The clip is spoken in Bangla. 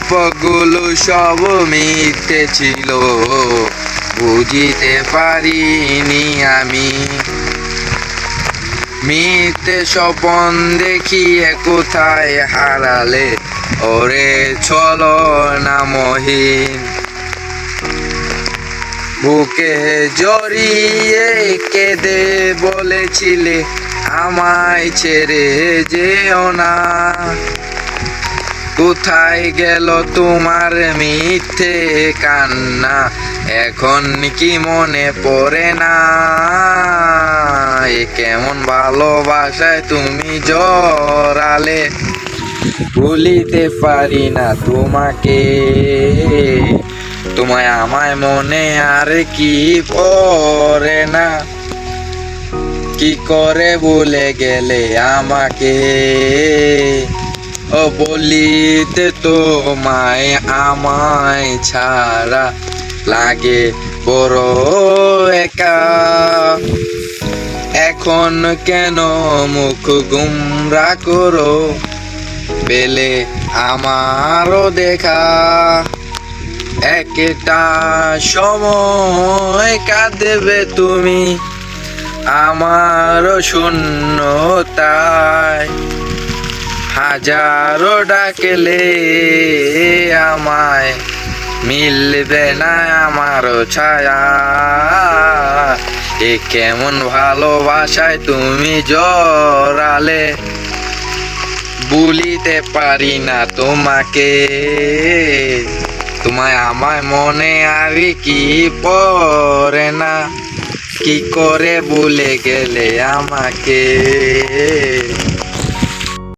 গল্পগুলো সব মিথ্যে ছিল, বুঝিতে পারিনি আমি। মিথ্যে স্বপন দেখিয়ে কোথায় হারালে ওরে ছলনামহীন। বুকে জড়িয়ে কেঁদে বলেছিলে আমায় ছেড়ে যেও না। কোথায় গেল তোমার মিথ্যে কান্না, এখন কি মনে পড়ে না? এ কেমন ভালোবাসায় তুমি জড়ালে, ভুলিতে পারি না তোমাকে। তোমায় আমায় মনে আর কি পড়ে না, কি করে ভুলে গেলে আমাকে। ও বলিতে তোমায় আমায় ছাড়া লাগে বড় একা। এখন কেন মুখ গুমরা করো, পেলে আমারও দেখা। একটা সময় কাঁদবে তুমি আমারও শূন্যতায়। হাজারো ডাকলে আমায় মিলবে না আমারও ছায়া। এ কেমন ভালোবাসায় তুমি জড়ালে, ভুলিতে পারি না তোমাকে। তোমায় আমায় মনে আর কি পড়ে না, কি করে ভুলে গেলে আমাকে।